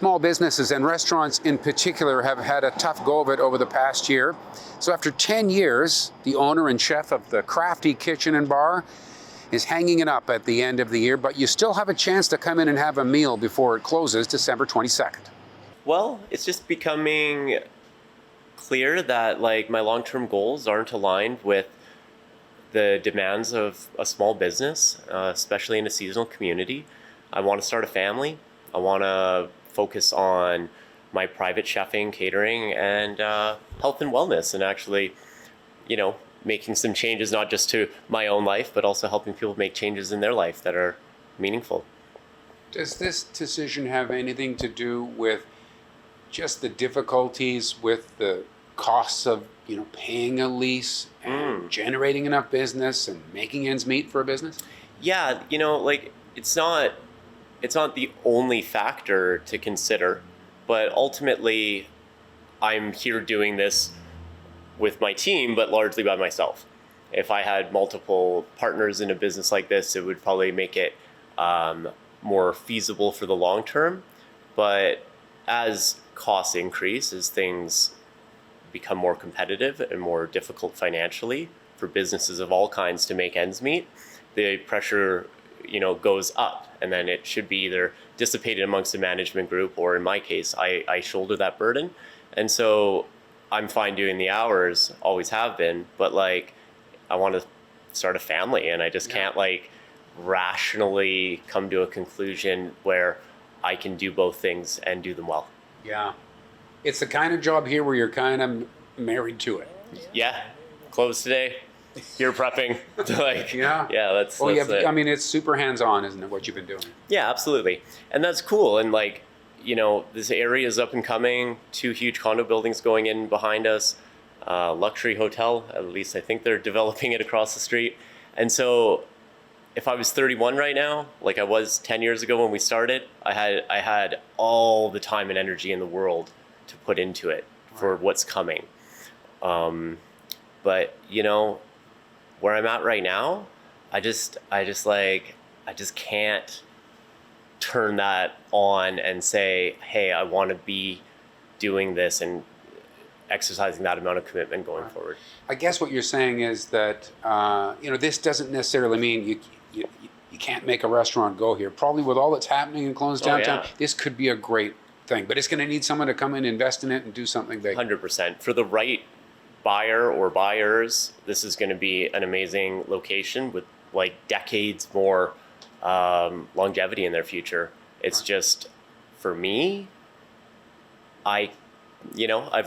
small businesses and restaurants in particular have had a tough go of it over the past year. So after 10 years, the owner and chef of the Krafty Kitchen and Bar is hanging it up at the end of the year, but you still have a chance to come in and have a meal before it closes December 22nd. Well, it's just becoming clear that like my long-term goals aren't aligned with the demands of a small business, especially in a seasonal community. I want to start a family. I want to focus on my private chefing, catering, and health and wellness, and actually, making some changes, not just to my own life, but also helping people make changes in their life that are meaningful. Does this decision have anything to do with just the difficulties with the costs of, paying a lease and generating enough business and making ends meet for a business? Yeah, it's not the only factor to consider, but ultimately I'm here doing this with my team, but largely by myself. If I had multiple partners in a business like this, it would probably make it more feasible for the long term. But as costs increase, as things become more competitive and more difficult financially for businesses of all kinds to make ends meet, the pressure goes up, and then it should be either dissipated amongst the management group, or in my case, I shoulder that burden. And so I'm fine doing the hours, always have been, but I want to start a family, and I just can't rationally come to a conclusion where I can do both things and do them well. Yeah. It's the kind of job here where you're kind of married to it. Yeah. Closed today. You're prepping. Yeah. That's yeah. it. I mean, it's super hands-on, isn't it, what you've been doing? Yeah, absolutely. And that's cool. And this area is up and coming. 2 huge condo buildings going in behind us. Luxury hotel, at least I think they're developing it across the street. And so if I was 31 right now, like I was 10 years ago when we started, I had all the time and energy in the world to put into it for what's coming. But where I'm at right now, I just can't turn that on and say, hey, I want to be doing this and exercising that amount of commitment going forward. I guess what you're saying is that this doesn't necessarily mean you can't make a restaurant go here. Probably with all that's happening in Kelowna's downtown, this could be a great thing, but it's going to need someone to come in, invest in it, and do something big. 100%. For the right buyer or buyers, this is going to be an amazing location with decades more longevity in their future. It's just, for me, I've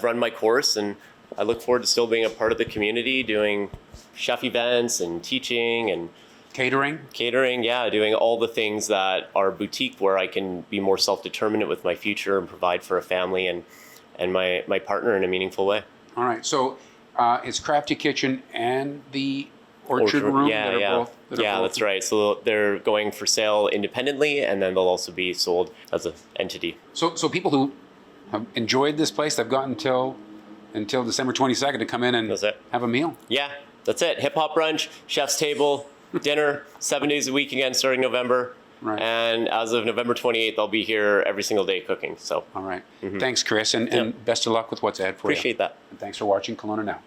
run my course, and I look forward to still being a part of the community, doing chef events and teaching and catering, doing all the things that are boutique, where I can be more self-determinant with my future and provide for a family and my partner in a meaningful way. All right, so it's Krafty Kitchen and the Orchard Room both. That's right. So they're going for sale independently, and then they'll also be sold as an entity. So people who have enjoyed this place, they've got until December 22nd to come in and have a meal. Yeah, that's it. Hip hop brunch, chef's table, dinner, 7 days a week again starting November. Right. And as of November 28th, I'll be here every single day cooking. So. All right. Thanks, Chris, and best of luck with what's ahead for you. Appreciate that. And thanks for watching Kelowna Now.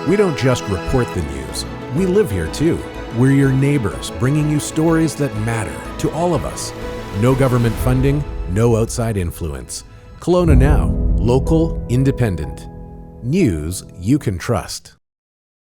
We don't just report the news. We live here too. We're your neighbors, bringing you stories that matter to all of us. No government funding, no outside influence. Kelowna Now, local, independent. News you can trust.